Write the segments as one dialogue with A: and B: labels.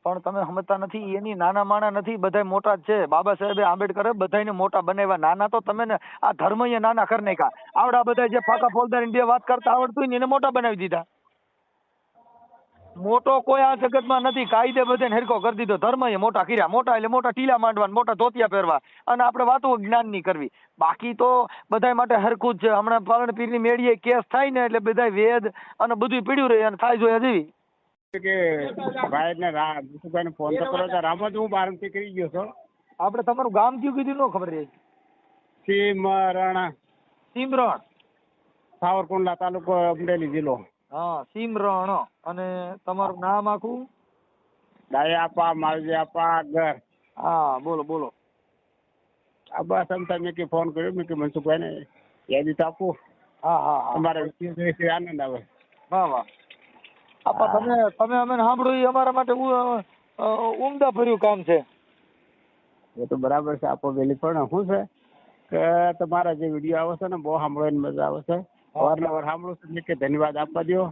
A: પણ તમે સમજતા નથી, એની નાના માણા નથી, બધા મોટા જ છે. બાબા સાહેબ આંબેડકરે બધાને મોટા બનાવ્યા, નાના તો તમે ને આ ધર્મ નાના કરી નાખ્યા. આવડા બધા જે ફાકા ફોલદાર બે વાત કરતા આવડતું ને એને મોટા બનાવી દીધા. મોટો કોઈ આ જગતમાં નથી, કાયદે બધાને હેરકો કરી દીધો. ધર્મ મોટા કર્યા, મોટા એટલે મોટા ટીલા માંડવા, મોટા ધોતિયા પહેરવા, અને આપણે વાતો જ્ઞાન ની કરવી. બાકી તો બધા માટે હરખું જ છે. હમણાં પાલણ પીરની મેળીએ કેસ થાય ને એટલે બધા વેદ અને બધું પીડ્યું રહે અને થાય જોયા જેવી
B: કે ભાઈ ને ભાઈને ફોન તો કરો. રામ જ હું બારમથી કરી ગયો છો.
A: આપણે તમારું ગામ કયું કીધું ન ખબર રહી?
B: સિમરણ.
A: સિમરણ,
B: સાવરકુંડલા તાલુકો, અમરેલી જિલ્લો.
A: હા, સિમરણ. અને તમારું નામ આખું?
B: ડાયાપા માવજીયાપા ઘર.
A: હા, બોલો બોલો.
B: આ બસ અમતા મેં કે ફોન કર્યો, મેં કે મનસુખભાઈ ને યાદી તો આપું.
A: હા હા હા,
B: તમારા વિશે આનંદ આવે.
A: વાહ વાહ. આપા તમે અમે સાંભળ્યું એ અમારા માટે ઉમદા ભર્યું કામ છે.
B: એ તો બરાબર છે. આપો વેલી પણ શું છે કે તમારા જે વિડીયો આવે છે ને બહુ સાંભળવાની મજા આવે છે. અવારનવાર સાંભળું છું કે ધન્યવાદ આપવા દો.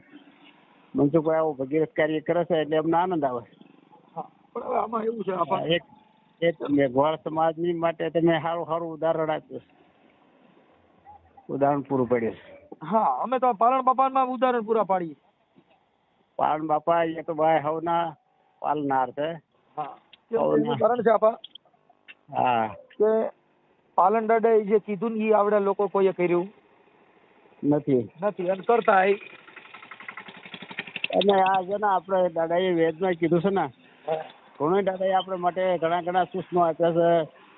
B: મનસુખભાઈ આવું ભગીરથ કાર્ય કરે છે એટલે અમને આનંદ આવે.
A: પણ હવે આમાં એવું છે આપા,
B: એક મેઘવાળ સમાજની માટે તમે સારું સારું ઉદાહરણ આપ્યું, ઉદાહરણ પૂરું પડ્યું.
A: હા, અમે તો પાલણ બાપામાં ઉદાહરણ પૂરા પાડીએ.
B: પાલણ બાપા એ તો ભાઈ હવના પાલનાર છે.
A: હા, એવું કારણ છે આપા
B: હા
A: કે પાલન દાદા જે કીધું ને એ આવડે લોકો કોઈએ કર્યું
B: નથી
A: અને કરતા
B: અને આ છે ને આપણે દાદાએ વેદમાં કીધું છે ને, ઘણું દાદાએ આપણે માટે ઘણા સૂચનો આપ્યા છે,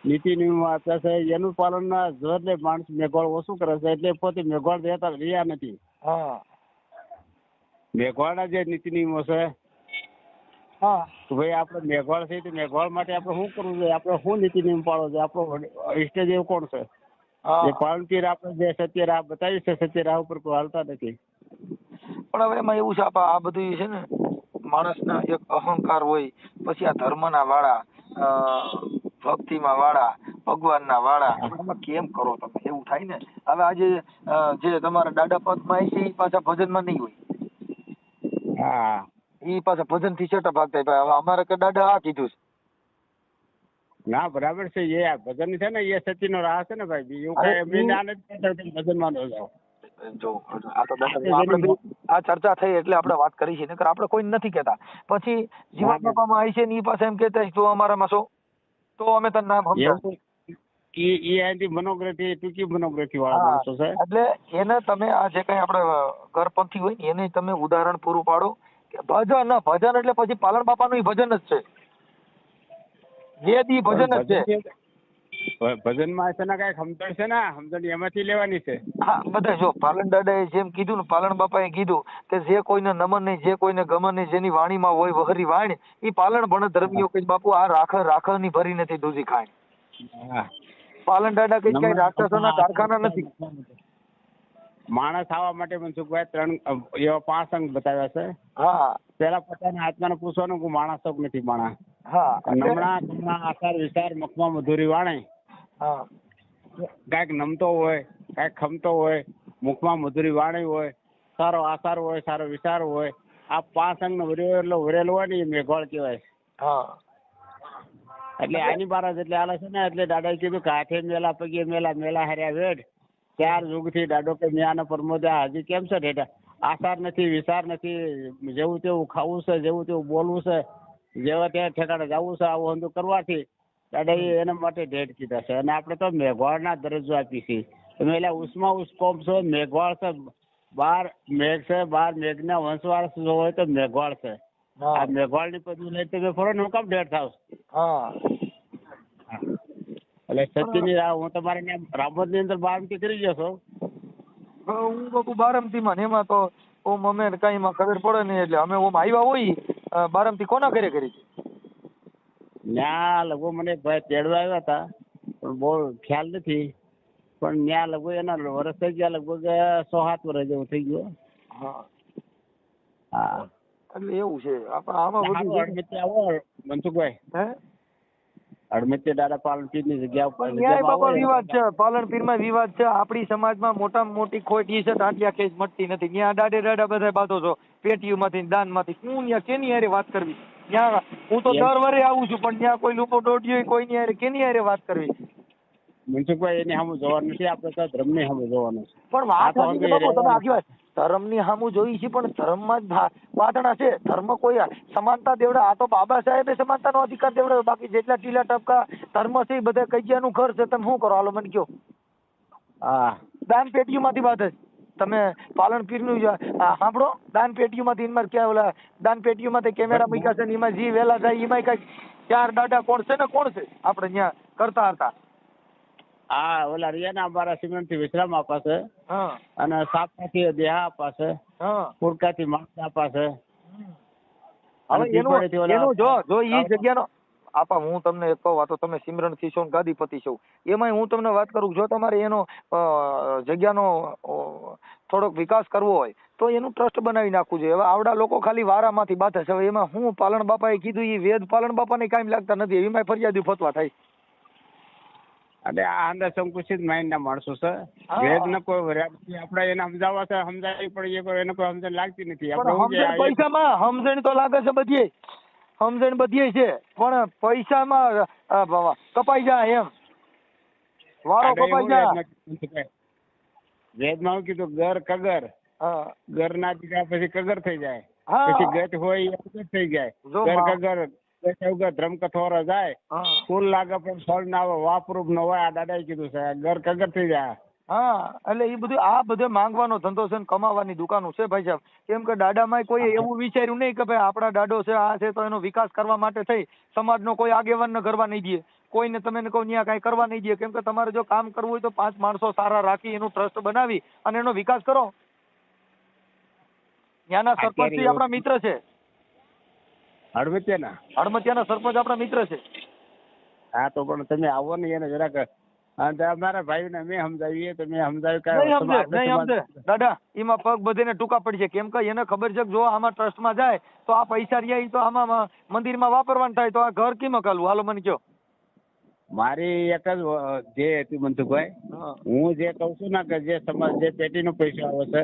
B: નીતિ નિયમો આપ્યા છે. એનું પાલન ના જોરને માણસ મેઘવાળ ઓછું કરે છે એટલે પોતે મેઘવાળ રહ્યા નથી.
A: હા,
B: મેઘવાળના જે નીતિ નિયમો છે,
A: હા,
B: તો ભાઈ આપણે મેઘવાળ છે તો મેઘવાળ માટે આપણે શું કરવું જોઈએ, આપણે શું નીતિ નિયમ પાળવો જોઈએ, આપણો ઈષ્ટદેવ કોણ છે? એ પાલનપીર આપણે જે સત્ય રાહ બતાવી છે, સત્ય રાહ ઉપર કોઈ હાલતા નથી.
A: પણ હવે એમાં એવું છે આ બધું છે ને માણસના એક અહંકાર હોય, પછી આ ધર્મના વાળા, ભક્તિમાં વાળા, ભગવાનના વાળા, એમાં કેમ કરો તમે? એવું થાય ને. હવે આજે જે તમારા દાદા પદમાં છે એ પાછા ભજનમાં નહીં હોય.
B: હા,
A: એ પાછા ભજન થી છેટા ભાગતા. હવે અમારે કે દાદા આ કીધું છે.
B: ના બરાબર છે. એ ભજન છે ને એ સત્યનો રાહ છે ને ભાઈ. બીજું કઈ અમે ના નથી કરતા ભજનમાં ન જાઓ.
A: જો આ ચર્ચા થઈ એટલે આપણે વાત કરી છે, નકર આપણે કોઈ નથી કેતા. પછી જીવન બાપામાં આવી છે ને એ પાસે એમ કેતા તો અમારામાં છો તો અમે તને નામ સમજાવ.
B: મનોગ્રથી ટૂંકી મનોગ્રથી વાળા માણસો છે.
A: એટલે એને તમે આ જે કઈ આપણે ઘરપંથી હોય ને એને તમે ઉદાહરણ પૂરું પાડો કે ભજન એટલે પછી પાલન બાપાનું ભજન જ છે. વેદ ઈ ભજન જ છે.
B: ભજનમાં છે ને કઈ સમજણ છે ને, સમજણ એમાંથી લેવાની છે.
A: હા, બધા જો પાલન દાદાએ જેમ કીધું ને, પાલન બાપાએ કીધું કે જે કોઈને નમન નહીં, જે કોઈને ગમન નહીં, જેની વાણીમાં હોય વહરી વાણી, એ પાલન ભણે ધર્મીઓ કે બાપુ આ રાખ ની ભરી નથી દૂધી ખાય. પાલન દાદા કઈ કઈ રાક્ષસોના કારખાના નથી.
B: માણસ આવવા માટે મનસુખભાઈ 3 એવા 5 અંગ બતાવ્યા છે.
A: હા,
B: પેલા પોતાના આત્માને પૂછવાનું કે માણસ તો નથી માણસ.
A: હા,
B: નમણા આચાર વિચાર મખમાં મધુરી વાણી.
A: હા,
B: કાંઈક નમતો હોય, કાંઈક ખમતો હોય, મુખમાં મધુરી વાણી હોય, સારો આચાર હોય, સારો વિચાર હોય, આ 5 અંગનો વરેલો હોય ને એ મેઘવાળ કહેવાય.
A: હા,
B: એટલે આની બારા જેટલે હાલે છે ને એટલે દાદાએ કીધું કે હાથે મેલા પગે મેલા મેલા હાર્યા વેડ. 4 યુગથી દાદો કે ન્યાના પરમોદા હજી કેમ છે ઢેટા? આચાર નથી, વિચાર નથી, જેવું તેવું ખાવું છે, જેવું તેવું બોલવું છે, જેવા ત્યાં ઠેકાણે જવું છે, આવું ધંધો કરવાથી દાદાએ એના માટે ઢેટ કીધા છે. અને આપણે તો મેઘવાળના દરજ્જો આપી છીએ. તમે એટલે ઉષ્મા ઉષ્કોપ છો, મેઘવાળ છે, 12 મેઘ છે, 12 મેઘના વંશવાળ હોય તો મેઘવાળ છે. આ મેઘવાળની પદવી લઈ તમે ફરો ને હું કામ ઢેર થાવ?
A: હા,
B: એટલે સત્યની રાહ હું તમારે રામોદની અંદર 12 કરી ગયો છો.
A: હું બાપુ બારમતી માં એમાં તો અમે કઈ માં ખબર પડે નહીં એટલે અમે ઓમ આવ્યા હોય બારમતી કોના ઘરે કરી?
B: ત્યાં લગભગ મને ભાઈ તેડવા આવ્યા હતા પણ બહુ ખ્યાલ નથી. પણ ત્યાં લગભગ એના વર્ષ થઈ ગયા, લગભગ 6-7 વર્ષ જેવું થઈ ગયું.
A: હા,
B: હા,
A: એટલે એવું છે. આમાં બધું
B: અડમિતે આવો મનસુખભાઈ. અડમિતે દાદા પાલનપીરની જગ્યા ઉપર
A: વિવાદ છે. પાલનપીરમાં વિવાદ છે. આપણી સમાજમાં મોટામાં મોટી ખોટ ઈ છે, ટાંટિયા કેસ મટતી નથી. ત્યાં દાડે દાડા બધા બાતો છો પેટીયુમાંથી દાનમાંથી. હું ત્યાં કેની હારે વાત કરવી? ત્યાં હું તો
B: એમ.
A: દર વરે આવું છું, પણ ત્યાં કોઈ લોકો દોઢિયો કોઈની હારે કેની હારે વાત કરવી?
B: મનસુખભાઈ એની સામે જોવાનું નથી, આપણે તો ધર્મની સામે જોવાનું છે.
A: પણ
B: આ
A: વાત
B: તો
A: સાચી છે
B: હવે
A: બાપુ, તમે આખી વાત ધર્મની સામું જોઈ છે, પણ ધર્મમાં જ બાંધણા છે. ધર્મ કોઈ સમાનતા દેવડા, આ તો બાબા સાહેબે સમાનતાનો અધિકાર દેવડાવ્યો. બાકી જેટલા ટીલા ટપકા ધર્મ છે એ બધા કજિયાનું ઘર છે. તમે શું કરો? હાલો મને કયો.
B: હા
A: દાન પેટીઓમાંથી બાંધે છે. તમે પાલનપીરનું સાંભળો, દાન પેટીઓમાંથી એમાં ક્યાં ઓલા દાન પેટીઓમાંથી કેમેરા મૂક્યા છે ને એમાં જી વેલા જાય એમાં કઈક 4 દાડા કોણ છે ને કોણ છે આપણે ત્યાં કરતા હતા.
B: હા ઓલા રિયાના અમારા સિમેન્ટથી વિશ્રામ આપા છે,
A: હા
B: અને સાપમાંથી દેહા આપા છે,
A: હા.
B: કુડકાથી માણસ આપા છે.
A: હવે એનું જો ઈ જગ્યાનો આપા હું તમને એક કહું, આ તો તમે સિમરનથી છો ને ગાદીપતિ છો, એમાંય હું તમને વાત કરું, જો તમારે એનો જગ્યાનો થોડોક વિકાસ કરવો હોય તો એનું ટ્રસ્ટ બનાવી નાખવું જોઈએ. હવે આવડા લોકો ખાલી વારામાંથી બાંધે છે. હવે એમાં હું પાલન બાપાએ કીધું એ વેદ પાલન બાપાને કાંઈ લાગતા નથી, એમાં ફરિયાદી ફતવા થાય.
B: અને આ અંદર સંકુચિત માઇન્ડના માણસો છે.
A: હા.
B: વેદને કોઈ આપણે એને સમજાવવા છે, સમજાવી પણ એ કોઈ એને કોઈ સમજણ લાગતી નથી. આપણે
A: પણ
B: શું કે
A: સમજણ પૈસામાં સમજણ તો લાગે છે બધી, સમજણ બધી છે, પણ પૈસામાં કપાઈ જાય એમ, વારો કપાઈ જાય.
B: વેદમાં શું કીધું? ગર કગર,
A: હા
B: ગરના દીકરા પછી કગર થઈ જાય,
A: હા.
B: પછી ગટ હોય એ કગર થઈ જાય.
A: જો
B: ગર
A: માં.
B: કગર ધ્રમ કઠોરો જાય,
A: હા
B: ફૂલ લાગે પણ ફળ ના આવે, વાપરૂપ ન હોય. આ દાદાએ કીધું છે, ગર કગર થઈ જાય.
A: હા એટલે એ બધું આ બધે માંગવાનો ધંધો છે ને કમાવાની દુકાનો છે ભાઈ સાહેબ. કેમ કે દાડામાં કોઈ એવું વિચાર્યું નહીં કે ભાઈ આપણા દાડો છે આ છે તો એનો વિકાસ કરવા માટે થઈ સમાજનો કોઈ આગેવાનને કરવા નહીં દે, કોઈને તમે કહો ત્યાં કાંઈ કરવા નહીં દે. કેમ કે તમારે જો કામ કરવું હોય તો 5 માણસો સારા રાખી એનું ટ્રસ્ટ બનાવી અને એનો વિકાસ કરો. ત્યાંના સરપંચ આપણા મિત્ર છે,
B: હળવતિયાના
A: હળમતિયાના સરપંચ આપણા મિત્ર છે.
B: હા તો પણ તમે આવો ને એને જરાક, અમારા ભાઈને મેં સમજાવીએ તો મેં સમજાવ્યું
A: નહીં સમજે
B: કે
A: નહીં સમજે દાદા, એમાં પગ બધીને ટૂંકા પડશે. કેમ કે એને ખબર છે કે જો આમાં ટ્રસ્ટમાં જાય તો આ પૈસા રહ્યા તો આમાં મંદિરમાં વાપરવાનું થાય, તો આ ઘર કેમ કાલું? હાલો મને કયો.
B: મારી એક જ જે હતી મનસુખભાઈ, હું જે કઉ છું ને કે જે સમાજ જે પેટીનો પૈસો આવે છે,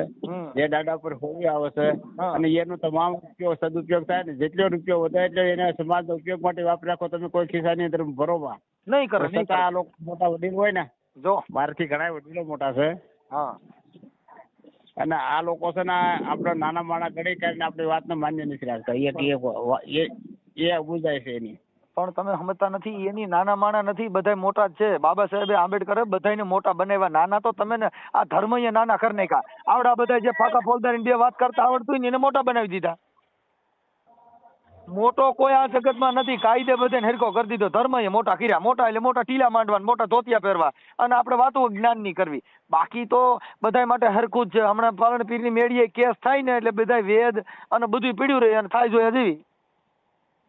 B: જે દાડા પર હોવી આવે છે, અને એનો તમામ રૂપિયો સદુપયોગ થાય ને, જેટલો રૂપિયો વધે એટલે એને સમાજના ઉપયોગ માટે વાપરી રાખો. તમે કોઈ ખિસ્સાની અંદર ભરોવા
A: નહીં કરે.
B: છતાં આ લોકો મોટા વડીલ હોય ને,
A: જો
B: મારાથી ઘણા વડીલો મોટા છે,
A: હા
B: અને આ લોકો છે ને આપડે નાના માણા ગણી કરીને આપણી વાતને માન્ય નથી રાખતા. એ બુજાય છે એની.
A: પણ તમે સમજતા નથી, એની નાના માણા નથી, બધા મોટા જ છે. બાબા સાહેબે આંબેડકરે બધાને મોટા બનાવ્યા, નાના તો તમે ને આ ધર્મ એ નાના કરી નાખ્યા. આવડા બધા જે ફાકા ફોલદારી બે વાત કરતા આવડતું હોય ને એને મોટા બનાવી દીધા. મોટો કોઈ આ જગતમાં નથી, કાયદે બધાને હરખો કરી દીધો. ધર્મ એ મોટા કર્યા, મોટા એટલે મોટા ટીલા માંડવા, મોટા ધોતિયા પહેરવા, અને આપણે વાતો જ્ઞાન ની કરવી. બાકી તો બધા માટે હરખું જ છે. હમણાં પાલનપીરની મેળીએ કેસ થાય ને એટલે બધા વેદ અને બધું પીડ્યું રહે અને થાય જોયા જેવી.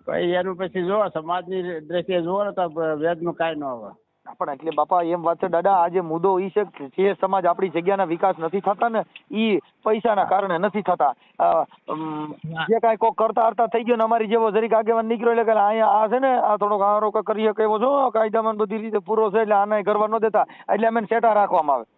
B: ભાઈ એનું પછી જો સમાજની દ્રષ્ટિએ જુઓ ને તો વેદનું કાંઈ ન આવે.
A: પણ એટલે બાપા એમ વાત છે દાદા, આજે મુદ્દો ઈ છે કે જે સમાજ આપણી જગ્યાના વિકાસ નથી થતા ને ઈ પૈસાના કારણે નથી થતા. જે કાંઈ કોક કરતા હરતા થઈ ગયો ને અમારી જેવો જરીક આગેવાન નીકળ્યો એટલે કે અહીંયા આ છે ને આ થોડોક આરો કરી શકે એવો છો, કાયદામાં બધી રીતે પૂરો છે એટલે આને કરવા ન દેતા, એટલે અમે સેટા રાખવામાં આવે.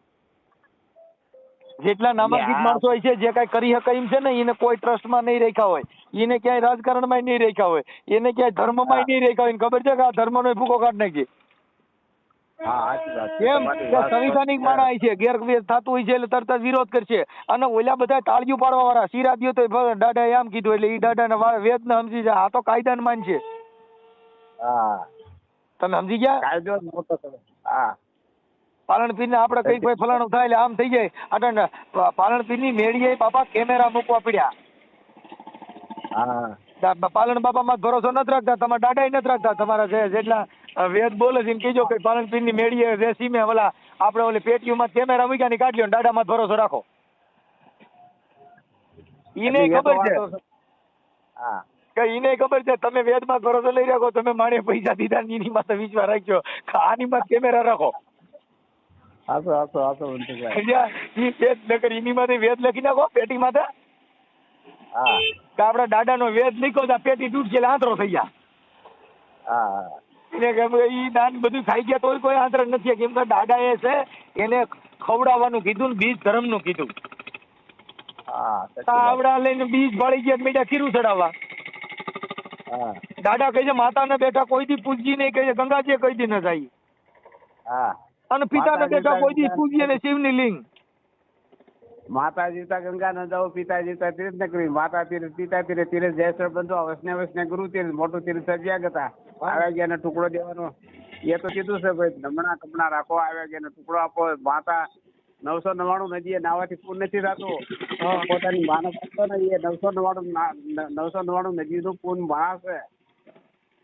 A: જેટલા નામાંકિત માણસો હોય છે જે કાંઈ કરી શકે એમ છે ને એને કોઈ ટ્રસ્ટમાં નહીં રાખ્યા હોય, એને ક્યાંય રાજકારણમાં નહીં રાખ્યા હોય, એને ક્યાંય ધર્મમાં નહીં રાખ્યા હોય. ખબર છે કે આ ધર્મનો ભૂકો કાઢી નાખીએ. કેમ કે સંવિધાનિક માણસ છે, ગેરવેદ થતું હોય છે એટલે તરત જ વિરોધ કરશે. અને ઓલા બધા તાળીઓ પાડવા વાળા શિરા દ્યો તો દાદા એમ કીધું એટલે ઈ દાદા વેદ ને સમજી જાય. આ તો કાયદાને માન છે. તમે સમજી ગયા? પાલનપીર ને આપડે કઈ કોઈ ફલાણું થાય એટલે આમ થઈ જાય. અટન પાલનપીર ની મેળીએ બાપા કેમેરા મૂકવા પડ્યા. પાલન બાપા માં ભરોસો નથી રાખતા, તમારા દાદા નથી રાખતા. તમારા જેટલા વેદ બોલે છે કીજો કે પાલનપીર ની મેળીએ રેસીમે ઓલા આપડે ઓલી પેટીઓમાં કેમેરા મૂક્યા ની કાઢી લ્યો, દાદા માં ભરોસો રાખો. ઈને ખબર છે કે ઈને ખબર છે તમે વેદ માં ભરોસો લઈ રાખો, તમે માણે પૈસા દીધા એની માં વિશ્વાસ રાખજો, આની માં કેમેરા રાખો. એની માંથી વેદ લખી નાખો પેટી માં, આપડા દાદા નો વેદ લીખો પેટી તૂટશે એટલે આંતરો થઈ ગયા. ઈ દાન બધું ખાઈ ગયા તોય કોઈ આંતર નથી. કેમ કે દાદા એ છે એને ખવડાવવાનું કીધું ને બીજ ધર્મ નું કીધું. આવડા લઈને બીજ ભળી ગયા મીઠા ખીરું ચડાવવા.
B: હા
A: દાદા કહે છે માતાને બેઠા કોઈ દી પૂજજી નહીં, કહે છે ગંગાજીએ કોઈ દી ન જાય.
B: હા
A: અને પિતાને
B: માતા
A: બેઠા કોઈ દી
B: જીવતા
A: પૂજીએ ને શિવની લિંગ.
B: માતા જીવતા ગંગા ન જાઓ, પિતા જીવતા તીર્થ ન કરવી, માતા તીર્થ પિતા તીર્થ તીર્થ જયસર બંધો વસને વસને ગુરુ તીર્થ, મોટું તીર્થ સજ્યા હતા. આવ્યા ગયા ટુકડો દેવાનો એ તો કીધું છે ભાઈ, નમણા કપડા રાખો, આવ્યા ગયા ટુકડો આપો. માતા 999 નદીએ નાવાથી પૂર્ણ નથી થતું, પોતાની માનો કરતો ને એ 999 નદીનું પૂર્ણ મહા છે.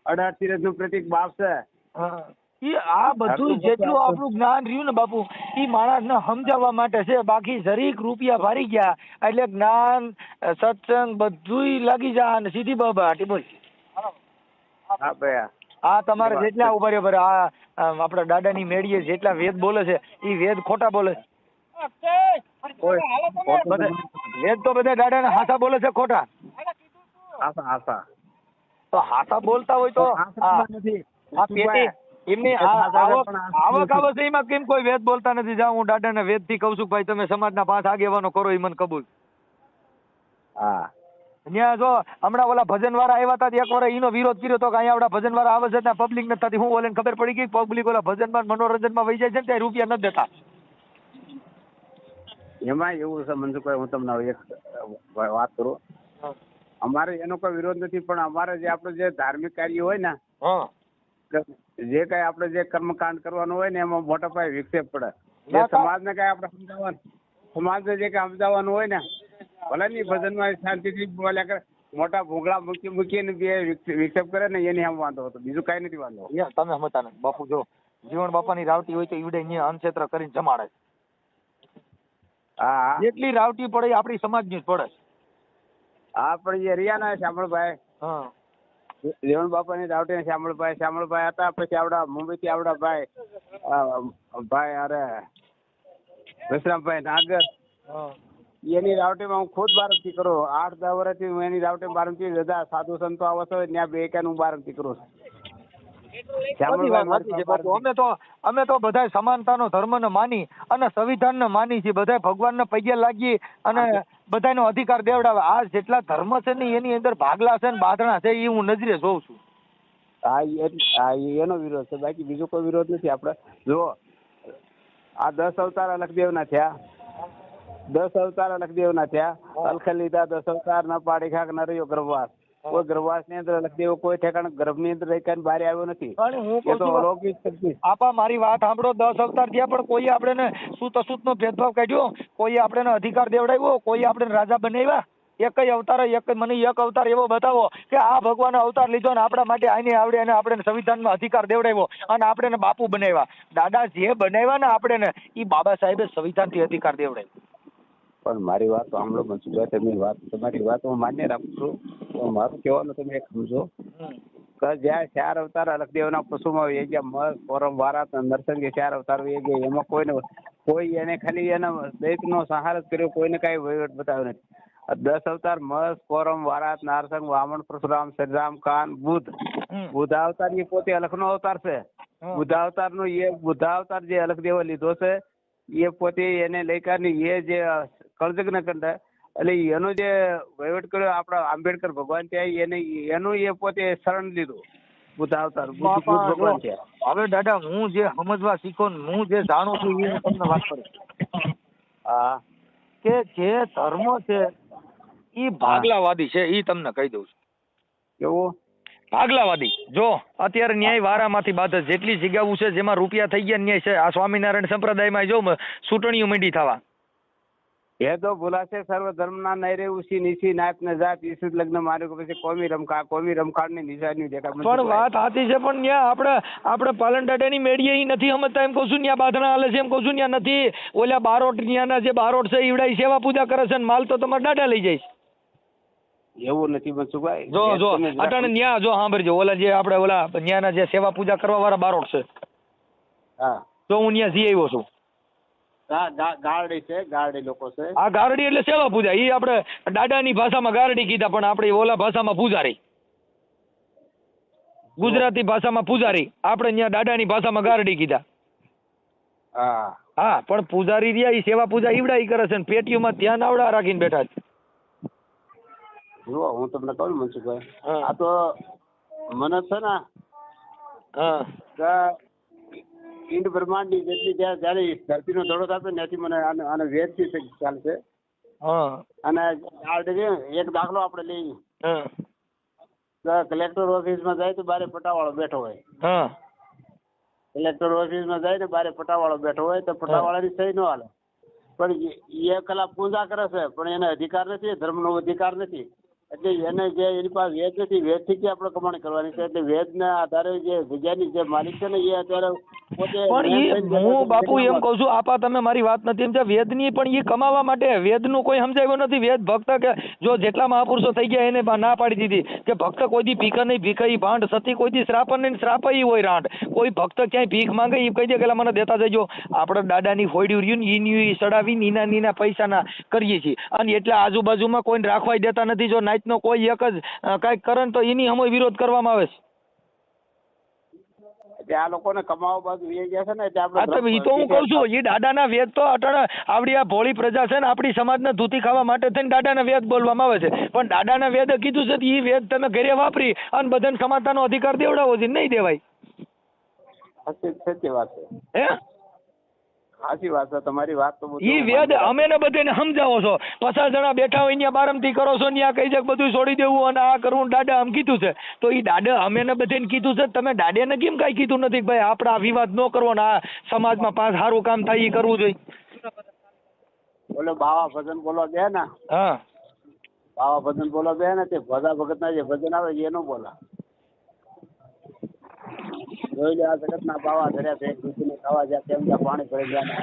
B: 18 તીર્થનું પ્રતિક બાપ છે.
A: ઈ આ બધું જેટલું આપણું જ્ઞાન રહ્યું ને બાપુ, ઈ માણસને સમજાવવા માટે છે. બાકી જરીક રૂપિયા ભારી ગયા એટલે જ્ઞાન સત્સંગ બધુંય લાગી જાય અને સીધી બબાટી બોલ.
B: હા ભાઈ,
A: આ તમારે જેટલા ઉભા રહ્યો આ આપણા દાદાની મેળીએ જેટલા વેદ બોલે છે ઈ વેદ ખોટા બોલે છે. વેદ તો બધા દાદાના હાસા બોલે છે ખોટા. તો હાસા બોલતા હોય તો આ પેટી એમની આવક આવે છે એમાં કેમ કોઈ વેદ બોલતા નથી? જાઉં હું દાદાને વેદ થી કઉ છું ભાઈ તમે સમાજના 5 આગેવાનો કરો, એ મને કબૂલ.
B: હા
A: ત્યાં જો હમણાં ઓલા ભજન વાળા આવ્યા હતા, એક વાર એનો વિરોધ કર્યો તો કે અહીંયા આપડા ભજન વાળા આવે છે ત્યાં પબ્લિક નથી થતી. હું ઓલે ખબર પડી ગઈ પબ્લિક ઓલા ભજનમાં મનોરંજનમાં વહી જાય છે ત્યાં રૂપિયા નથી દેતા.
B: એમાં એવું છે મનસુખભાઈ, હું તમને એક વાત કરું. અમારે એનો કોઈ વિરોધ નથી, પણ અમારે જે આપણે જે ધાર્મિક કાર્ય હોય ને, જે કઈ આપણે જે કર્મકાંડ કરવાનું હોય ને એમાં મોટા પાયે વિક્ષેપ પડે. જે સમાજને કઈ આપણે સમજાવવાનું, સમાજને જે કઈ સમજાવવાનું હોય ને, ભલે ની ભજનમાં શાંતિથી બોલ્યા કરે, મોટા ભોગળા મૂકીને બે વિક્ષેપ કરે ને એની આમ વાંધો હતો, બીજું કઈ નથી વાંધો.
A: તમે સમજતા ને બાપુ, જો જીવન બાપાની રાવટી હોય તો ઈવડે અહીંયા અનક્ષેત્ર કરીને જમાડે.
B: હા
A: જેટલી રાવટી પડે આપણી સમાજની જ પડે.
B: હા પણ એ રિયાના શ્યામળભાઈ, જીવન બાપાની રાવટી શ્યામળભાઈ હતા. પછી આવડા મુંબઈ થી આવડા ભાઈ અરે વિશ્રામભાઈ નાગર, એની રાવટીમાં હું ખુદ બારમતી કરું. 8-10 વર્ષથી હું એની રાવટી બારમતી રજા સાધુ સંતો આવે છે ત્યાં બે હું બારમતી કરું છું.
A: અમે તો બધા સમાનતાનો ધર્મને માની અને સંવિધાનને માની છીએ, બધા ભગવાનને પગે લાગી અને બધાનો અધિકાર દેવડાવે. આ જેટલા ધર્મ છે ને એની અંદર ભાગલા છે ને બાંધણા છે એ હું નજરે જોઉં છું.
B: હા એનો વિરોધ છે, બાકી બીજો કોઈ વિરોધ નથી. આપણે જો આ 10 અવતાર અલગદેવના થયા, 10 અવતાર અલગદેવના થયા. અલખ લીધા 10 અવતાર ન પાડી ખાક ન રહ્યો ગર્ભવાસ. કોઈ ગર્ભવાસ ની અંદર અલગદેવ કોઈ ઠેકાણે ગર્ભ ની અંદર રહી બહાર આવ્યો નથી.
A: આપા મારી વાત સાંભળો, 10 અવતાર થયા પણ કોઈ આપણે સૂત અસૂત નો ભેદભાવ કાઢ્યો, કોઈ આપણે અધિકાર દેવડાવ્યો, કોઈ આપણે રાજા બનાવ્યા? એક અવતાર એવો બતાવો કે આ ભગવાન અવતાર લીધો ને આપણા માટે આને આવડે અને આપણે સંવિધાનમાં અધિકાર દેવડાવ્યો અને આપણે બાપુ બનાવ્યા. દાદા જે બનાવ્યા ને આપણે એ બાબા સાહેબે સંવિધાનથી અધિકાર દેવડાવ્યો.
B: પણ મારી વાત સાંભળો મનસુખભાઈ, તમારી વાત હું માન્ય રાખું છું, પણ મારું કહેવાનું તમે એક સમજો કે જ્યાં 4 અવતાર અલગદેવના પશુમાં વહી ગયા, મર કોરમ વારાત નરસંગે 4 અવતાર વહી ગયા, એમાં કોઈ એને ખાલી એના દૈતનો સહાર જ કર્યો, કોઈને કાંઈ વહીવટ બતાવ્યો નથી. 10 અવતાર મસ કોરમ વારાત નારસંગ વામન પરશુરામ શ્રીરામ કાન બુદ્ધ અવતાર એ પોતે અલખનો અવતાર છે. બુદ્ધ અવતાર જે અલગદેવ લીધો છે એ પોતે એને લઈ એ જે કળજગ ન કંડા એટલે એનો જે વહીવટ કર્યો આપણા આંબેડકર ભગવાન ત્યાં એનું એ પોતે શરણ લીધું. બુદ્ધ અવતાર ભગવાન છે.
A: હવે દાદા હું જે સમજવા શીખો ને હું જે જાણું છું એ તમને વાત કરું.
B: હા
A: કે જે ધર્મ છે એ ભાગલાવાદી છે, એ તમને કહી દઉં છું.
B: કેવું
A: ભાગલાવાદી? જો અત્યારે ન્યાય વારામાંથી બાદ જેટલી જગ્યાઓ છે જેમાં રૂપિયા થઈ ગયા ન્યાય છે. આ સ્વામિનારાયણ સંપ્રદાયમાં જો ચૂંટણીઓ મંડી થવા,
B: એ તો ભૂલાશે સર્વ ધર્મના નૈરે ઉસી નીસી નાત ને જાત ઈસુત લગ્ન માર્યો પછી કોમી રમખાણ ની નિશાની દેખાય.
A: પણ વાત સાચી છે, પણ ત્યાં આપણે પાલન દાદાની મેળીએ નથી સમજતા. એમ કહું છું ત્યાં બાંધણા હાલે છે, એમ કહું છું ત્યાં નથી. ઓલા બારોટ ત્યાંના જે બારોટ છે ઈવડા સેવા પૂજા કરે છે, માલ તો તમારે દાદા લઈ જાય.
B: એવું નથી મનસુખભાઈ.
A: જો અટાણે ન્યા જો સાંભળજો, ઓલા જે આપણે ઓલા ન્યાના જે સેવા પૂજા કરવા વાળા બારોટ છે,
B: હા
A: તો હું ત્યાં જઈ આવ્યો છું.
B: ગારડી છે, ગારડી લોકો છે.
A: આ ગારડી એટલે સેવા પૂજા, એ આપણે દાદાની ભાષામાં ગારડી કીધા, પણ આપણે ઓલા ભાષામાં પૂજારી, ગુજરાતી ભાષામાં પૂજારી, આપણે ત્યાં દાદાની ભાષામાં ગારડી કીધા. હા પણ પૂજારી રહ્યા એ સેવા પૂજા ઈવડા કરે છે ને પેટીઓમાં ધ્યાન આવડા રાખીને બેઠા છે.
B: જુઓ હું તમને કહું મનસુખભાઈ, આ તો મને છે ને
A: હા
B: કે ઈંડ બ્રહ્માંડની જેટલી જ્યારે ધરતીનો દડો થતો ને એથી મને આને વેદથી ખ્યાલ છે.
A: હા
B: અને એક દાખલો આપણે લઈએ
A: હા
B: કે કલેક્ટર ઓફિસમાં જાય તો બારે પટાવાળો બેઠો હોય.
A: હા
B: કલેક્ટર ઓફિસમાં જાય ને બારે પટાવાળો બેઠો હોય તો પટાવાળાની સહી ન હાલે, પણ એ કલાક પૂજા કરે છે પણ એને અધિકાર નથી, ધર્મનો અધિકાર નથી. એટલે એને જે એની પાસે વેદ નથી, વેદથી જ આપણે કમાણી કરવાની છે. એટલે વેદના આધારે જે જગ્યાની જે માલિક છે ને એ અત્યારે પોતે
A: પણ હું બાપુ એમ કઉ છું, આપા તમે મારી વાત નથી સમજ્યા. વેદની પણ એ કમાવા માટે વેદનું કોઈ સમજાવ્યું નથી. વેદ ભક્ત કે જો જેટલા મહાપુરુષો થઈ ગયા એને ના પાડી દીધી કે ભક્ત કોઈ દી ભીખ નહીં, ભીખ ઈ ભાંડ, સતી કોઈ દી શ્રાપ નહીં, શ્રાપ ઈ હોય રાંડ. કોઈ ભક્ત ક્યાંય ભીખ માંગે એ કહી દે કે મને દેતા જજો. આપણે દાદાની ફોડ્યું રહ્યું ને ઈ સડાવી નીના પૈસાના કરીએ છીએ, અને એટલે આજુબાજુમાં કોઈને રાખવા દેતા નથી. જો નાઈટનો કોઈ એક જ કાંઈક કરે ને તો એની સામે વિરોધ કરવામાં આવે છે.
B: આ લોકોને કમાવા બાજુ એ ગયા છે ને એટલે
A: આપણે ઈ તો હું કઉ છું, એ દાદાના વેદ તો અટાણે આવડી આ ભોળી પ્રજા છે ને આપણી સમાજને ધૂતી ખાવા માટે થઈને દાદાના વેદ બોલવામાં આવે છે. પણ દાદાના વેદે કીધું છે એ વેદ તમે ઘરે વાપરી અને બધાને સમાજનો અધિકાર દેવડાવો છે, નહીં દેવાય.
B: સાચી વાત છે.
A: હે
B: સાચી વાત છે તમારી વાત તો.
A: ઈ વેદ અમે ને બધાને સમજાવો છો. 50 જણા બેઠા હોય ત્યાં બારમથી કરો છો, ત્યાં કહી છે બધું છોડી દેવું અને આ કરવું. દાદા આમ કીધું છે તો ઈ દાદા અમે ને બધાને કીધું છે. તમે દાદાને કેમ કઈ કીધું નથી ભાઈ આપણે આ વિવાદ ન કરવો ને આ સમાજમાં પાંચ સારું કામ થાય એ કરવું જોઈએ?
B: બોલો બાવા ભજન બોલો દે ને.
A: હા
B: બાવા ભજન બોલો દે ને તે ભજા ભગતના જે ભજન આવે એનું બોલા. જોઈ લે આ જગતના બાવા ધર્યા છે, દૂધને ખાવા જ્યાં તેમ જ્યાં પાણી ભરી ગયા.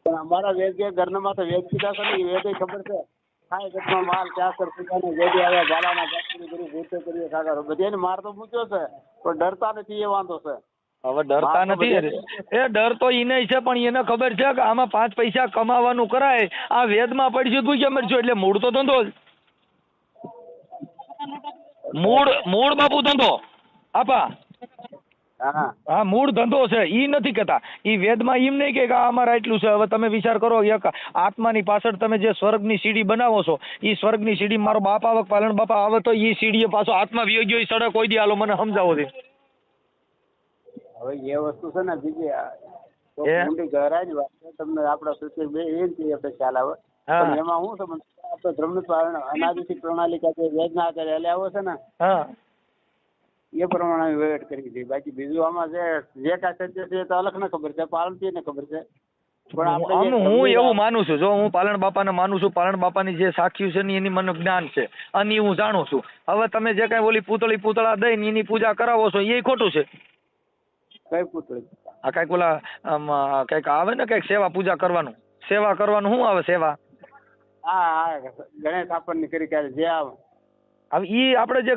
B: પણ અમારા વેદ કે ઘરના તો વેદ કીધા છે ને એ વેદ ખબર છે. ખાય ગતમાં માલ ચાકર પૂજાને વેદી આવ્યા બાલાના જાતની ગુરુ ભૂતે કરીએ સાગર બધાને માર તો મૂક્યો છે પણ ડરતા નથી એ વાંધો છે.
A: હવે ડરતા નથી એ ડર તો એને છે, પણ એને ખબર છે કે આમાં 5 પૈસા કમાવાનું કરાય. આ વેદમાં પડશું તું કેમ મરશું? એટલે મૂળ તો ધંધો જ. મૂળ બાપુ ધંધો આપા. હા મૂળ ધંધો છે. ઈ નથી કહેતા. ઈ વેદમાં એમ નહીં કે અમારે એટલું છે. હવે તમે વિચાર કરો, એક આત્માની પાછળ તમે જે સ્વર્ગની સીડી બનાવો છો, ઈ સ્વર્ગની સીડી મારો બાપ આવે, પાલણ બાપા આવે તો ઈ સીડીએ પાછો આત્મા વિયો ગયો સડક કોઈ દી હાલો મને સમજાવો દે.
B: હવે એ વસ્તુ છે ને બીજી ઊંડી ગહેરાઈ વાત છે. તમને આપણા સૂચક બે એ આપણે ખ્યાલ આવે. પણ એમાં શું સમજ આપણે ધર્મનું અનાદિથી પ્રણાલિકા જે વેદના આધારે હલ્યા છે ને એ પ્રમાણે વેટ કરી હતી. બાકી બીજું આમાં જે કાંઈ સત્ય છે તો અલગ ને ખબર છે, પાલનથી ને ખબર છે. પણ
A: હું એવું માનું છું, જો હું પાલણ બાપાને માનું છું, પાલણ બાપાની જે સાખ્યું છે ને એની મને જ્ઞાન છે અને હું જાણું છું. હવે તમે જે કઈ ઓલી પૂતળા દઈને એની પૂજા કરાવો છો એ ખોટું છે.
B: કઈ પૂતળી?
A: આ કઈક ઓલા કઈક આવે ને કઈક સેવા પૂજા કરવાનું, સેવા કરવાનું શું આવે સેવા?
B: હા ગણેશ આપણને કરી ક્યારે જે આવે.
A: હવે ઈ આપણે જે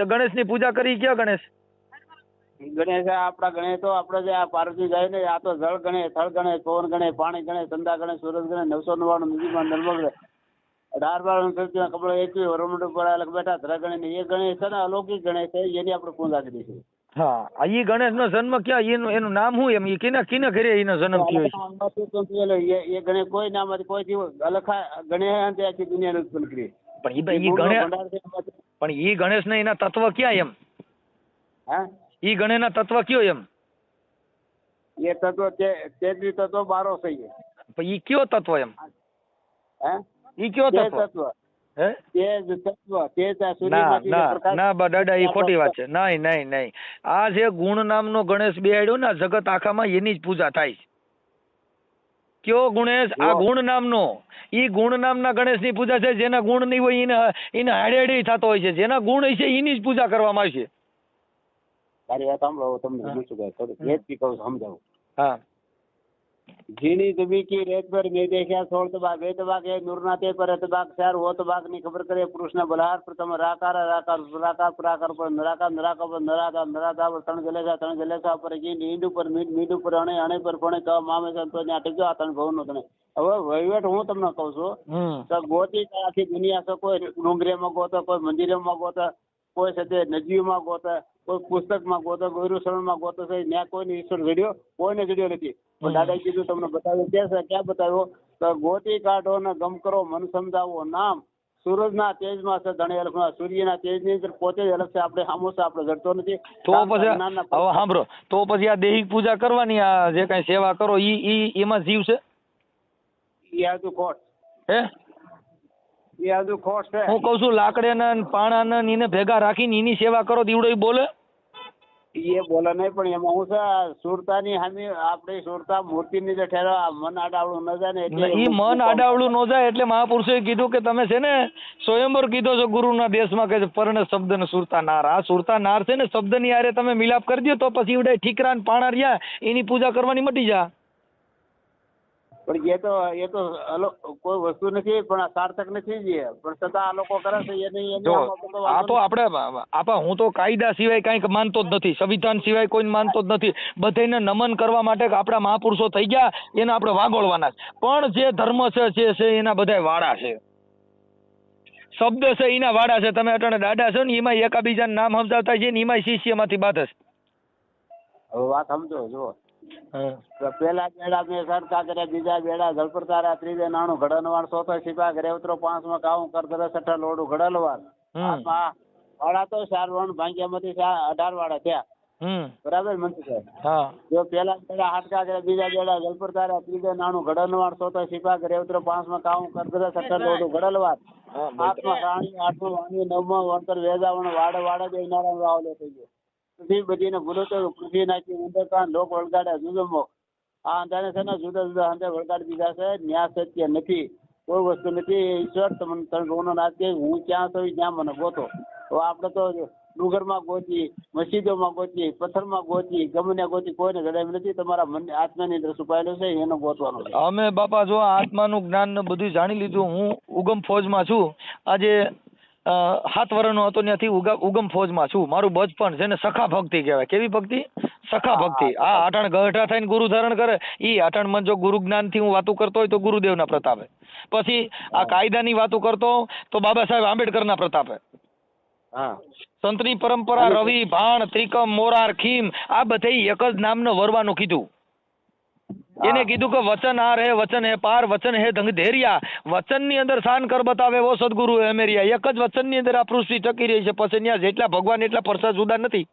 A: ગણેશની પૂજા કરી ક્યાં ગણેશ?
B: ગણેશ આપણા ગણેશ તો આપણે જે આ પાર્વતી જાય ને આ તો જળ ગણેશ, થળ ગણેશ, પવન ગણેશ, પાણી ગણેશ, ચંદા ગણેશ, સૂરજ ગણેશ, 999 નિધિમાં નર્મદ 18 કપડા 21 વરમુંડ ઉપર અલગ બેઠા ધરા ગણેશ. એ ગણેશ છે ને અલૌકિક ગણેશ છે, એની આપણે પૂજા કરી છે.
A: હા ઈ ગણેશ નો જન્મ ક્યાં? એનું નામ શું? એમ ઈ કિને ઘરે એનો જન્મ થયો
B: છે? એ ગણેશ કોઈ નામ કોઈ અલખા ગણેશ આખી દુનિયાને ઉત્પન્ન કરી.
A: પણ ઈ ગણેશ ને એના તત્વ ક્યાં એમ?
B: હા
A: ઈ ગણેશ ના તત્વ કયો એમ?
B: એ તત્વ તેત્રી તત્વ 12 છે.
A: પણ ઈ કયો તત્વ એમ?
B: હે
A: ઈ કયો તત્વ? હે
B: તેજ તત્વ
A: ના દાદા એ ખોટી વાત છે. નહીં. આ જે ગુણ નામનો ગણેશ બેહાડ્યો ને જગત આખામાં એની જ પૂજા થાય. કયો ગણેશ? આ ગુણ નામનો. ઈ ગુણ નામના ગણેશની પૂજા છે. જેના ગુણ નહીં હોય એને હાડે થતો હોય છે. જેના ગુણ હોય છે એની જ પૂજા કરવામાં આવે છે.
B: તારી વાત સાંભળો, તમને થોડું સમજાવું.
A: હા
B: जीनी दुबी की रेत पर मैं देखा सोल तबाग वे तबाग है नूरना ते पर तबाग चार वो तबाग ની ખબર કરે પુરુષના બલહાર પ્રથમ રાકાર પ્રાકાર પર નરાકાર પર નરાતા પર ત્રણ જલેસા પર જી નીંદ ઉપર મીડ ઉપર અણે પર પણ ક મામે સંતો ને અટક્યો આ ત્રણ ભવનો તને. હવે વહીવટ હું તમને કહું છું તો ગોતી આખી દુનિયા છે. કોઈ ડુંગરેમાં ગોતો, કોઈ મંદિરમાં ગોતો, કોઈ સાથે નદીઓમાં ગોતો, કોઈ પુસ્તકમાં ગોતો, ગુરુશરણમાં ગોતો છે. ત્યાં કોઈને ઈશ્વર જડ્યો, કોઈને જડ્યો નથી. પણ દાદાએ કીધું તમને બતાવ્યું ક્યાં બતાવ્યો? તો ગોતી કાઢો ને ગમ કરો મન સમજાવો નામ સૂરજના તેજમાં છે ધણી અલગ, સૂર્યના તેજની અંદર પોતે જ અલગ છે, આપણે સામું છે, આપણે જડતો નથી.
A: તો પછી હવે સાંભળો, તો પછી આ દૈહિક પૂજા કરવાની, આ જે કઈ સેવા કરો ઈ એમાં જીવ છે?
B: એ બધું ખોટ,
A: હે
B: એ બધું ખોટ છે.
A: હું કઉ છું લાકડાના ને પાણાના ને એને ભેગા રાખીને એની સેવા કરો તો ઈવડો ઈ બોલે?
B: એ બોલે નહીં, પણ એમાં હું છે સુરતાની સામે આપણે સુરતા મૂર્તિની જે ઠેરવા મન આડાવડું ન જાય ને એટલે
A: ઈ મન આડાવડું ન જાય એટલે મહાપુરુષોએ કીધું કે તમે છે ને સ્વયંવર કીધો છો ગુરુના દેશમાં કે પરણે શબ્દ ને સુરતા નાર. આ સુરતા નાર છે ને શબ્દની હારે તમે મિલાપ કરી દો તો પછી ઈવડે ઠીકરા ને પાણા રહ્યા એની પૂજા કરવાની મટી જા.
B: પણ એ તો કોઈ વસ્તુ નથી, પણ આ સાર્થક નથી જ એ. પણ છતાં આ લોકો કરે છે
A: જો આ તો આપણે હું તો કાયદા સિવાય કાંઈક માનતો જ નથી, સંવિધાન સિવાય કોઈને માનતો જ નથી. બધાને નમન કરવા માટે આપણા મહાપુરુષો થઈ ગયા એને આપણે વાગોળવાના. પણ જે ધર્મ છે એના બધા વાડા છે, શબ્દ છે એના વાડા છે. તમે અટાણે દાડા છો ને એમાં એકાબીજાનું નામ સમજાવતા છે ને એમાં શિષ્યમાંથી બાદ છે.
B: હવે વાત સમજો, જો પેલા બેડા મેં સરકા કર્યા, બીજા બેડા જળપર તારા, ત્રીજે નાણું ઘડનવાણ, ચોથો સિપા ઘરે ઉતરો, પાંચમાં કાવું કર કરે, છઠ્ઠા લોડું ઘડલવાન, વાળા તો 4 વણ ભાંગ્યામાંથી 18 વાળા થયા. બરાબર મનસુખભાઈ? જો પેલા બેડા હાટકા કર્યા, બીજા બેડા જળપર તારા, ત્રીજે નાણું ઘડનવાણ, ચોથો સિપા ઘરે ઉતરો, પાંચમાં કાવું કર કરે, છઠ્ઠા લોડું ઘડલવાન, આઠમાં રાણી, આઠમાં વાણી, નવમાં વણતર વેજાવણ, વાડે વાડે જઈ નારાયણ વાવલો થઈ ગયો. પૃથ્વી બધીને ભૂલો તો પૃથ્વી નાખી ઉંદરકાન લોક વળગાડ્યા જુદમો. આ અંધારે છે ને જુદા જુદા અંધારે વળગાડી દીધા છે. ન્યા સત્ય નથી, કોઈ વસ્તુ નથી. ઈશ્વર તમને તમે નાથ કે હું ક્યાં છું ત્યાં મને ગોતો. તો આપણે તો ડુંગરમાં ગોતી, મસ્જિદોમાં ગોતી, પથ્થરમાં ગોતી, ગમે ગોતી, કોઈને જડાય નથી. તમારા મન આત્માની અંદર છુપાયેલો છે એનો ગોતવાનો.
A: અમે બાપા જો આત્માનું જ્ઞાન ને બધું જાણી લીધું. હું ઉગમ ફોજમાં છું. આજે 7 વર્ષનો હતો ત્યાંથી ઉગમ ફોજમાં છું. મારું બચપન છે ને સખા ભક્તિ કહેવાય. કેવી ભક્તિ? સખા ભક્તિ. આ અટાણ ગઢા થઈને ગુરુ ધારણ કરે ઈ અટાણ મન જો ગુરુ જ્ઞાન થી હું વાતો કરતો હોય તો ગુરુદેવના પ્રતાપે. પછી આ કાયદાની વાતો કરતો તો બાબા સાહેબ આંબેડકરના પ્રતાપે. સંતની પરંપરા રવિ ભાણ ત્રિકમ મોરાર ખીમ આ બધે એક જ નામનો વરવાનું કીધું. એને કીધું કે વચન આ રહે વચન હે પાર વચન હે ધંગ ધેરિયા. વચન ની અંદર શાન કર બતાવે એવો સદગુરુ હે મેરિયા. એક જ વચન ની અંદર આ પૃથ્વી ટકી રહી છે. પછી ત્યાં જેટલા ભગવાન એટલા પરસા જુદા નથી.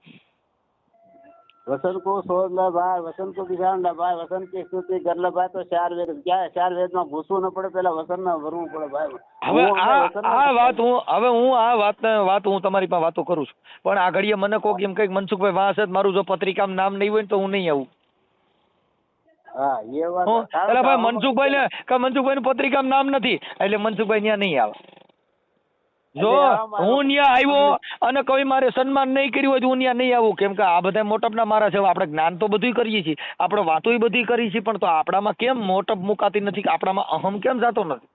B: વસન કો સોદલા ભાઈ, વસન કો બિસાણલા ભાઈ, વસન की स्तुति करला भाई. તો 4 વેદ ક્યાં 4 વેદમાં ઘૂસવું ન પડે, પેલા વસનમાં ભરવું પડે ભાઈ.
A: હવે આ વાત હું તમારી પાસે વાતો કરું છું. પણ આ ઘડીએ મને કોક એમ કઈક મનસુખભાઈ વાસ જ મારું જો પત્રિકામાં નામ નહીં હોય ને તો હું નહીં આવું.
B: હા એ વાત.
A: એટલે ભાઈ મનસુખભાઈ નું પત્રિકામાં નામ નથી એટલે મનસુખભાઈ ત્યાં નહીં આવે. જો હું ત્યાં આવ્યો અને કોઈ મારે સન્માન નહીં કર્યું હોય તો હું ત્યાં નહીં આવું. કેમ કે આ બધા મોટપના મારા છે. આપણે જ્ઞાન તો બધું કરીએ છીએ, આપણે વાતો બધી કરીએ છીએ, પણ તો આપણામાં કેમ મોટપ મુકાતી નથી? આપણામાં અહમ કેમ જાતો નથી?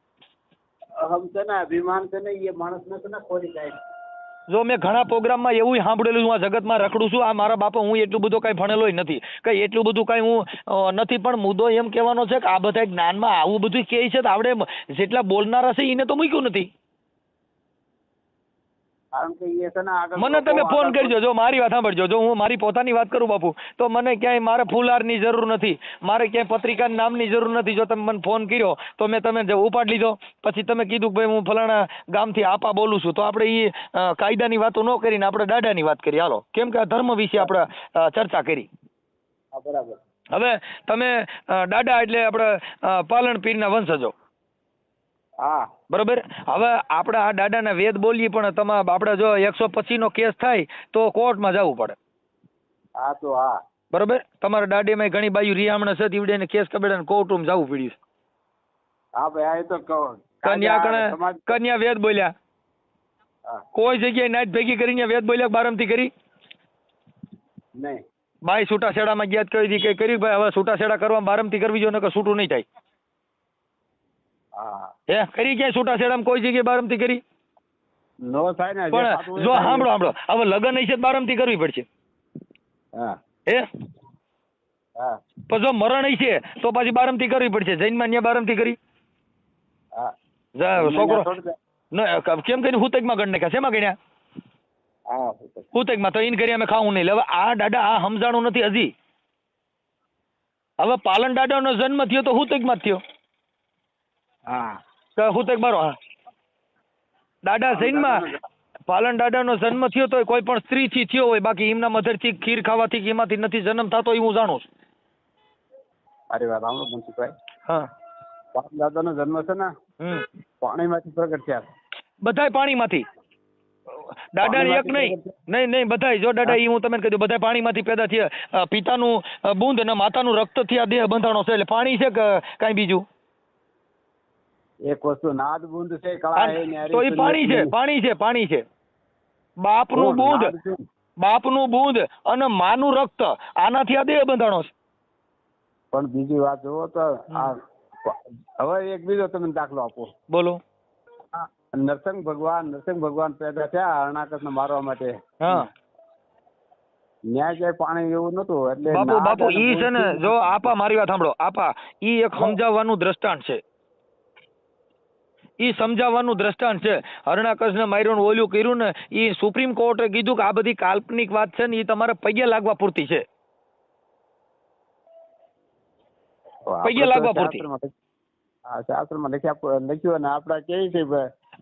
B: અહમ છે ને અભિમાન છે ને એ માણસ ને છે ને ખોરી જાય.
A: જો મેં ઘણા પ્રોગ્રામમાં એવું સાંભળેલું હું આ જગતમાં રખડું છું. આ મારા બાપા હું એટલું બધું કઈ ભણેલો નથી, કઈ એટલું બધું કઈ હું નથી. પણ મુદ્દો એમ કહેવાનો છે કે આ બધા જ્ઞાનમાં આવું બધું કહે છે તો આપણે જેટલા બોલનારા છે એને તો મૂક્યું નથી. મને તમે ફોન કરજો. જો મારી વાત સાંભળજો, જો હું મારી પોતાની વાત કરું બાપુ તો મને ક્યાંય મારે ફૂલહારની જરૂર નથી, મારે ક્યાંય પત્રિકા નામની જરૂર નથી. જો તમે મને ફોન કર્યો તો મેં તમે ઉપાડ લીધો, પછી તમે કીધું કે ભાઈ હું ફલાણા ગામથી આપા બોલું છું, તો આપણે એ કાયદાની વાતો ન કરીને આપણે દાડાની વાત કરી. હાલો, કેમ કે આ ધર્મ વિશે આપણે ચર્ચા કરી.
B: બરાબર.
A: હવે તમે દાડા એટલે આપણે પાલણ પીરના વંશજો.
B: હા
A: બરોબર. હવે આપણે આ દાદાના વેદ બોલીએ પણ તમારે આપણે જો 125 નો કેસ થાય તો કોર્ટમાં જવું પડે.
B: હા તો હા
A: બરોબર. તમારા દાડીમાં ઘણી બાજુ રિયામણ છે તીવડે કેસ કબેડા કોર્ટરૂમ જવું પડ્યું.
B: હા ભાઈ આ તો
A: કન્યા વેદ બોલ્યા, કોઈ જગ્યાએ નાઈટ ભેગી કરીને વેદ બોલ્યા બારમથી કરી
B: નહીં.
A: બાઈ છૂટાછેડામાં ગયા કરી દી કઈ કરી ભાઈ. હવે છૂટાછેડા કરવા બારમથી કરવી જોઈએ નકર છૂટું નહીં થાય. હે કરી ક્યાંય છૂટાછેડામાં કોઈ જગ્યાએ બારમથી કરી
B: નો થાય ને.
A: પણ જો સાંભળો હવે લગ્ન હશે બારમથી કરવી પડશે. હે પણ જો મરણ હશે તો પાછી બારમથી કરવી પડશે. જૈનમાં ન્યા બારમથી કરી છોકરો કેમ કરીને હુતકમાં ગણ નાખ્યા. શેમાં ગણ્યા? હુતકમાં. તો એને કરી અમે ખાવું નહીં. હવે આ દાદા આ સમજાણું નથી હજી. હવે પાલન દાદાનો જન્મ થયો તો હુતકમાં જ થયો. હુતક બારો. દાદા જૈનમાં પાલન દાદાનો જન્મ થયો તો કોઈ પણ સ્ત્રીથી થયો હોય, બાકી એમના મધરથી ખીર ખાવાથી કે એમાંથી નથી જન્મ થતો, એ હું જાણું છું.
B: અરે વાત સાંભળો મનસુખભાઈ,
A: હા.
B: પાલન દાદાનો જન્મ છે ને પાણીમાંથી પ્રગટ થયા.
A: બધાય પાણીમાંથી. દાદાને એક નહીં બધાય. જો દાદા, હું તમને કહી દઉં, બધા પાણીમાંથી પેદા થયા. પિતાનું બૂંદ અને માતાનું રક્તથી આ દેહ બંધાણો છે. એટલે પાણી છે કે કાંઈ બીજું?
B: એક વસ્તુ નાદ બુંદ છે, કળા છે,
A: તો એ પાણી છે. બાપનું બૂંદ અને માનું રક્ત, આનાથી આ દેહ બંધાણો છે.
B: પણ બીજી વાત જુઓ તો હવે એક બીજો તમે દાખલો આપો.
A: બોલો.
B: નરસિંહ ભગવાન પેદા થયા હરણાકશને મારવા માટે.
A: હા.
B: ન્યાય ક્યાંય પાણી એવું નતું. એટલે
A: બાપુ ઈ છે ને, જો આપા મારી વાત સાંભળો, આપા ઈ એક સમજાવવાનું દ્રષ્ટાંત છે. ઈ સમજાવવાનું દ્રષ્ટાંત છે. હરણાકશને માર્યો ને ઓલું કર્યું ને, ઈ સુપ્રીમ કોર્ટે કીધું કે આ બધી કાલ્પનિક વાત છે ને, ઈ તમારે પગે લાગવા પૂરતી છે. પગે લાગવા પૂરતી.
B: શાસ્ત્રમાં લખ્યું અને આપડા કેવી છે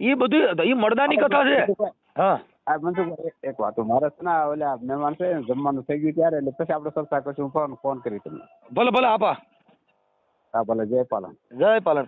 A: એ બધું ઈ મળદાની કથા છે. હા.
B: એક વાત મારે છે ને, ઓલા મહેમાન છે જમવાનું થઈ ગયું ત્યારે, એટલે પછી આપણે ચર્ચા કરશું. ફોન કરી તમને.
A: ભલે આપા.
B: હા ભલે. જય પાલન.
A: જય પાલન.